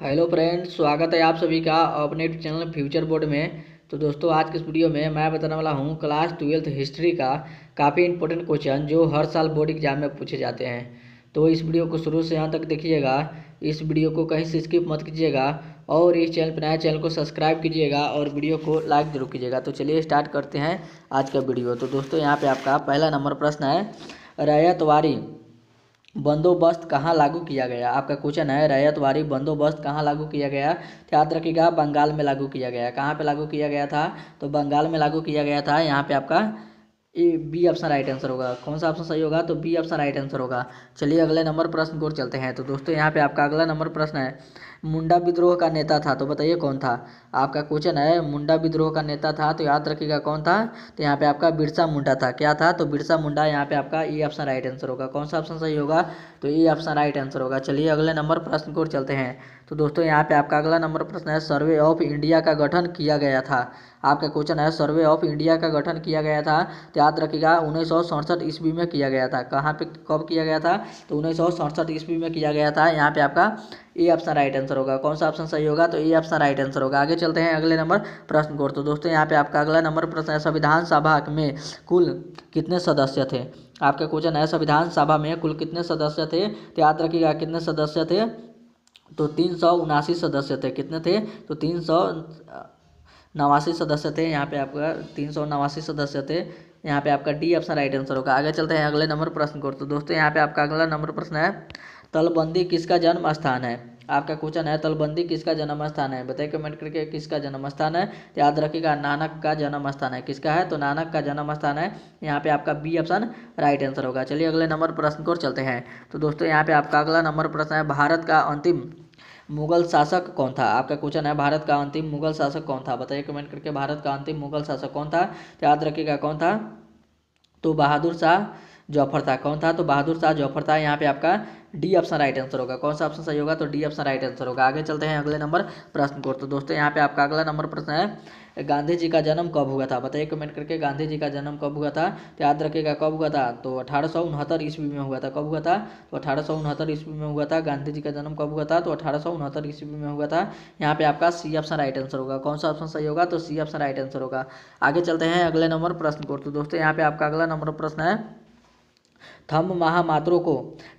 Hello friends, स्वागत है आप सभी का अपने चैनल फ्यूचर बोर्ड में। तो दोस्तों, आज के इस वीडियो में मैं बताने वाला हूँ क्लास 12th हिस्ट्री का काफ़ी इंपॉर्टेंट क्वेश्चन जो हर साल बोर्ड एग्जाम में पूछे जाते हैं। तो इस वीडियो को शुरू से अंत तक देखिएगा। इस वीडियो को कहीं से स्किप मत कीजिएगा और इस चैनल पर नया चैनल को सब्सक्राइब कीजिएगा और वीडियो को लाइक जरूर कीजिएगा। तो चलिए स्टार्ट करते हैं आज का वीडियो। तो दोस्तों, यहाँ पर आपका पहला नंबर प्रश्न है, रैयतवारी बंदोबस्त कहाँ लागू किया गया। आपका क्वेश्चन है, रैयतवारी बंदोबस्त कहाँ लागू किया गया। तो याद रखिएगा, बंगाल में लागू किया गया। कहाँ पे लागू किया गया था? तो बंगाल में लागू किया गया था। यहाँ पे आपका बी ऑप्शन राइट आंसर होगा। कौन सा ऑप्शन सही होगा? तो बी ऑप्शन राइट आंसर होगा। चलिए अगले नंबर प्रश्न को चलते हैं। तो दोस्तों, यहाँ पे आपका अगला नंबर प्रश्न है, मुंडा विद्रोह का नेता था, तो बताइए कौन था। आपका क्वेश्चन है, मुंडा विद्रोह का नेता था, तो याद रखिएगा कौन था। तो यहाँ पे आपका बिरसा मुंडा था। क्या था? तो बिरसा मुंडा। यहाँ पे आपका ई ऑप्शन राइट आंसर होगा। कौन सा ऑप्शन सही होगा? तो ई ऑप्शन राइट आंसर होगा। चलिए अगले नंबर प्रश्न को चलते हैं। तो दोस्तों, यहाँ पे आपका अगला नंबर प्रश्न है, सर्वे ऑफ इंडिया का गठन किया गया था। आपका क्वेश्चन है, सर्वे ऑफ इंडिया का गठन किया गया था। तो याद रखिएगा 1967 ईस्वी में किया गया था। कहाँ पे कब किया गया था? तो 1967 ईस्वी में किया गया था। यहाँ पे आपका ए ऑप्शन राइट आंसर होगा। कौन सा ऑप्शन सही होगा? तो ए ऑप्शन राइट आंसर होगा। आगे चलते हैं अगले नंबर प्रश्न को। तो दोस्तों, यहाँ पे आपका अगला नंबर प्रश्न है, संविधान सभा में कुल कितने सदस्य थे। आपका क्वेश्चन है, संविधान सभा में कुल कितने सदस्य थे। तो याद रखिएगा कितने सदस्य थे। तो 379 सदस्य थे। कितने थे? तो 389 सदस्य थे। यहाँ पे आपका 389 सदस्य थे। यहाँ पे आपका डी ऑप्शन राइट आंसर होगा। आगे चलते हैं अगले नंबर प्रश्न को। तो दोस्तों, यहाँ पे आपका अगला नंबर प्रश्न है, तलबंदी किसका जन्म स्थान है। आपका क्वेश्चन है, तलबंदी किसका जन्म स्थान है। बताइए कमेंट करके किसका जन्म स्थान है। तो याद रखिएगा नानक का जन्म स्थान है। किसका है? तो नानक का जन्म स्थान है। यहाँ पे आपका बी ऑप्शन राइट आंसर होगा। चलिए अगले नंबर प्रश्न को चलते हैं। तो दोस्तों, यहाँ पे आपका अगला नंबर प्रश्न है, भारत का अंतिम मुगल शासक कौन था। आपका क्वेश्चन है, भारत का अंतिम मुगल शासक कौन था। बताइए कमेंट करके भारत का अंतिम मुगल शासक कौन था। तो याद रखिएगा कौन था। तो बहादुर शाह जौफर था। कौन था? तो बहादुर शाह जौफर था। यहाँ पे आपका डी ऑप्शन राइट आंसर होगा। कौन सा ऑप्शन सही होगा? तो डी ऑप्शन राइट आंसर होगा। आगे चलते हैं अगले नंबर प्रश्न को। तो दोस्तों, यहाँ पे आपका अगला नंबर प्रश्न है, गांधी जी का जन्म कब हुआ था। बताइए कमेंट करके गांधी जी का जन्म कब हुआ था। तो याद रखिएगा कब हुआ था। तो 1869 ईस्वी में हुआ था। कब हुआ था? तो 1869 ईस्वी में हुआ था। गांधी जी का जन्म कब हुआ था? तो 1869 ईस्वी में हुआ था। यहाँ पे आपका सी ऑप्शन राइट आंसर होगा। कौन सा ऑप्शन सही होगा? तो सी ऑप्शन राइट आंसर होगा। आगे चलते हैं अगले नंबर प्रश्न को। तो दोस्तों, यहाँ पे आपका अगला नंबर प्रश्न है, थंब महामात्रों को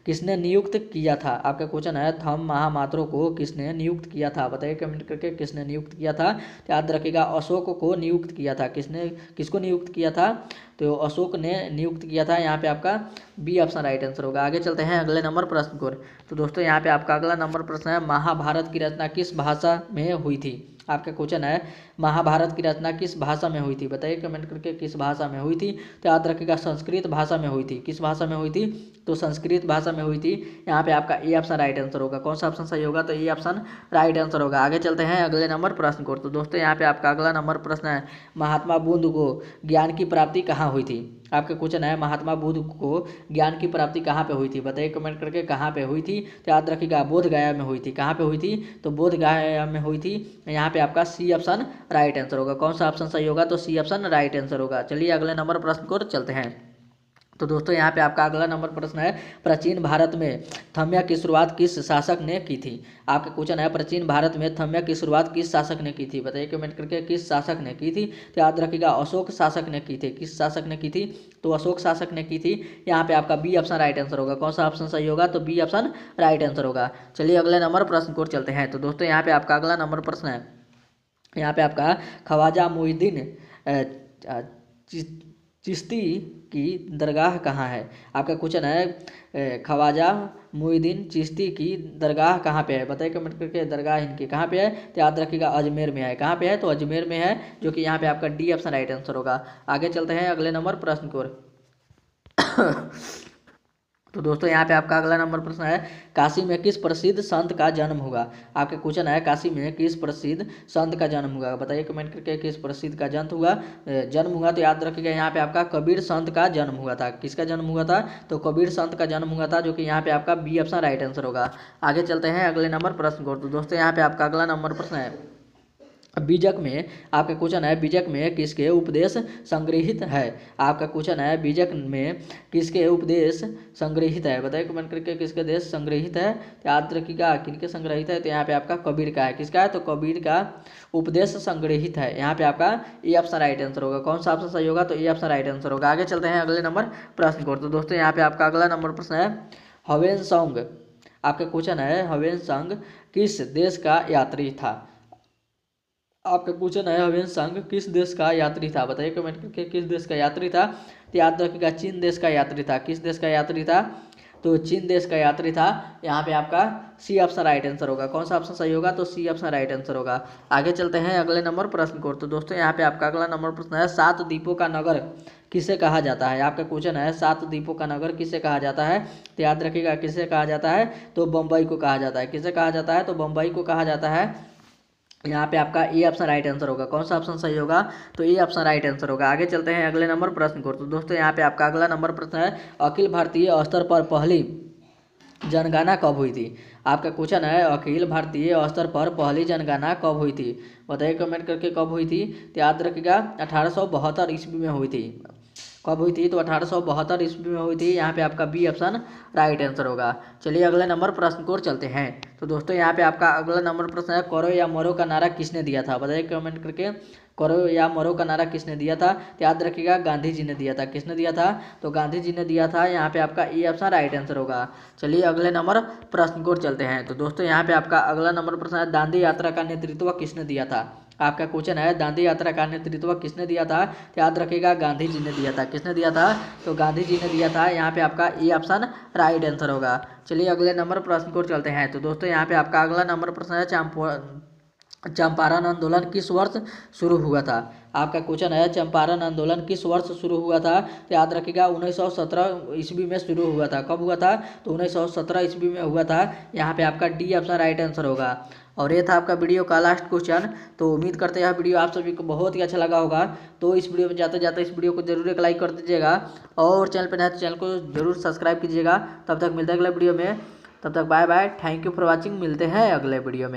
किसने नियुक्त किया था। आपका क्वेश्चन है, थंब महामात्रों को किसने नियुक्त किया था। बताइए कमेंट करके किसने नियुक्त किया था। तो याद रखिएगा अशोक को नियुक्त किया था। किसने किसको नियुक्त किया था? तो अशोक ने नियुक्त किया था। यहाँ पे आपका बी ऑप्शन राइट आंसर होगा। आगे चलते हैं अगले नंबर प्रश्न को। तो दोस्तों, यहाँ पे आपका अगला नंबर प्रश्न है, महाभारत की रचना किस भाषा में हुई थी। आपका क्वेश्चन है, महाभारत की रचना किस भाषा में हुई थी। बताइए कमेंट करके किस भाषा में हुई थी। तो याद रखिएगा संस्कृत भाषा में हुई थी। किस भाषा में हुई थी? तो संस्कृत भाषा में हुई थी। यहाँ पे आपका ए ऑप्शन राइट आंसर होगा। कौन सा ऑप्शन सही होगा? तो ए ऑप्शन राइट आंसर होगा। आगे चलते हैं अगले नंबर प्रश्न को। तो दोस्तों, यहाँ पे आपका अगला नंबर प्रश्न है, महात्मा बुद्ध को ज्ञान की प्राप्ति कहाँ हुई थी। आपका क्वेश्चन है, महात्मा बुद्ध को ज्ञान की प्राप्ति कहाँ पे हुई थी। बताइए कमेंट करके कहाँ पे हुई थी। तो याद रखिएगा बोध गया में हुई थी। कहाँ पे हुई थी? तो बोध गया में हुई थी। यहाँ पे आपका सी ऑप्शन राइट आंसर होगा। कौन सा ऑप्शन सही होगा? तो सी ऑप्शन राइट आंसर होगा। चलिए अगले नंबर प्रश्न को चलते हैं। तो दोस्तों, यहाँ पे आपका अगला नंबर प्रश्न है, प्राचीन भारत में थम्या की शुरुआत किस शासक ने की थी। आपका क्वेश्चन है, प्राचीन भारत में थम्या की शुरुआत किस शासक ने की थी। बताइए कमेंट करके किस शासक ने की थी। तो याद रखिएगा अशोक शासक ने की थी। किस शासक ने की थी? तो अशोक शासक ने की थी। यहाँ पे आपका बी ऑप्शन राइट आंसर होगा। कौन सा ऑप्शन सही होगा? तो बी ऑप्शन राइट आंसर होगा। चलिए अगले नंबर प्रश्न को चलते हैं। तो दोस्तों, यहाँ पे आपका अगला नंबर प्रश्न है, यहाँ पे आपका ख्वाजा मुइनुद्दीन चिश्ती की दरगाह कहाँ है। आपका क्वेश्चन है, ख्वाजा मुइनुद्दीन चिश्ती की दरगाह कहाँ पे है। बताइए कमेंट करके दरगाह इनकी कहाँ पे है। तो याद रखिएगा अजमेर में है। कहाँ पे है? तो अजमेर में है, जो कि यहाँ पे आपका डी ऑप्शन राइट आंसर होगा। आगे चलते हैं अगले नंबर प्रश्न को। तो दोस्तों, यहाँ पे आपका अगला नंबर प्रश्न है, काशी में किस प्रसिद्ध संत का जन्म हुआ। आपका क्वेश्चन है, काशी में किस प्रसिद्ध संत का जन्म हुआ। बताइए कमेंट करके किस प्रसिद्ध का जन्म हुआ। तो याद रखिएगा यहाँ पे आपका कबीर संत का जन्म हुआ था। किसका जन्म हुआ था? तो कबीर संत का जन्म हुआ था, जो कि यहाँ पे आपका बी ऑप्शन राइट आंसर होगा। आगे चलते हैं अगले नंबर प्रश्न को। तो दोस्तों, यहाँ पे आपका अगला नंबर प्रश्न है, बीजक में आपका क्वेश्चन है, बीजक में किसके उपदेश संग्रहित है। आपका क्वेश्चन है बीजक में किसके उपदेश संग्रहित है, बताइए कमेंट करके किसके देश संग्रहित है। तो याद रखिएगा किनके संग्रहित है, तो यहाँ पे आपका कबीर का है। किसका है, तो कबीर का उपदेश संग्रहित है। यहाँ पे आपका ए ऑप्शन राइट आंसर होगा। कौन सा ऑप्शन सही होगा, तो ए ऑप्शन राइट आंसर होगा। आगे चलते हैं अगले नंबर प्रश्न को। तो दोस्तों यहाँ पे आपका अगला नंबर प्रश्न है ह्वेनसांग। आपका क्वेश्चन है ह्वेनसांग किस देश का यात्री था। आपका क्वेश्चन है ह्वेनसांग किस देश का यात्री था, बताइए कमेंट करके किस देश का यात्री था। तो याद रखिएगा चीन देश का यात्री था। किस देश का यात्री था, तो चीन देश का यात्री था। यहाँ पे आपका सी ऑप्शन राइट आंसर होगा। कौन सा ऑप्शन सही होगा, तो सी ऑप्शन राइट आंसर होगा। आगे चलते हैं अगले नंबर प्रश्न को। तो दोस्तों यहाँ पे आपका अगला नंबर प्रश्न है सात द्वीपों का नगर किसे कहा जाता है। आपका क्वेश्चन है सात द्वीपों का नगर किसे कहा जाता है। तो याद रखिएगा किसे कहा जाता है, तो बम्बई को कहा जाता है। किसे कहा जाता है, तो बम्बई को कहा जाता है। यहाँ पे आपका ए ऑप्शन राइट आंसर होगा। कौन सा ऑप्शन सही होगा, तो ए ऑप्शन राइट आंसर होगा। आगे चलते हैं अगले नंबर प्रश्न को। तो दोस्तों यहाँ पे आपका अगला नंबर प्रश्न है अखिल भारतीय स्तर पर पहली जनगणना कब हुई थी। आपका क्वेश्चन है अखिल भारतीय स्तर पर पहली जनगणना कब हुई थी, बताइए कमेंट करके कब हुई थी। तो याद रखिएगा 1872 ईस्वी में हुई थी। कब हुई थी, तो 1872 ईस्वी में हुई थी। यहाँ पे आपका बी ऑप्शन राइट आंसर होगा। चलिए अगले नंबर प्रश्न को चलते हैं। तो दोस्तों यहाँ पे आपका अगला नंबर प्रश्न है करो या मरो का नारा किसने दिया था, बताइए कमेंट करके करो या मरो का नारा किसने दिया था। तो याद रखिएगा गांधी जी ने दिया था। किसने दिया था, तो गांधी जी ने दिया था। यहाँ पे आपका ए ऑप्शन राइट आंसर होगा। चलिए अगले नंबर प्रश्न को चलते हैं। तो दोस्तों यहाँ पे आपका अगला नंबर प्रश्न है दांडी यात्रा का नेतृत्व किसने दिया था। आपका क्वेश्चन है दांडी यात्रा का नेतृत्व किसने दिया था। तो याद रखिएगा गांधी जी ने दिया था। किसने दिया था, तो गांधी जी ने दिया था। यहाँ पे आपका ए ऑप्शन राइट आंसर होगा। चलिए अगले नंबर प्रश्न को चलते हैं। तो दोस्तों यहाँ पे आपका अगला नंबर प्रश्न है चंपारण आंदोलन किस वर्ष शुरू हुआ था। आपका क्वेश्चन है चंपारण आंदोलन किस वर्ष शुरू हुआ था। तो याद रखिएगा 1917 ईस्वी में शुरू हुआ था। कब हुआ था, तो 1917 ईस्वी में हुआ था। यहाँ पे आपका डी ऑप्शन राइट आंसर होगा। और ये था आपका वीडियो का लास्ट क्वेश्चन। तो उम्मीद करते हैं यह वीडियो आप सभी को बहुत ही अच्छा लगा होगा। तो इस वीडियो में जाते जाते इस वीडियो को जरूर एक लाइक कर दीजिएगा और चैनल पर नए तो चैनल को जरूर सब्सक्राइब कीजिएगा। तब तक मिलते हैं अगले वीडियो में, तब तक bye bye, thank you for watching. मिलते हैं अगले वीडियो में।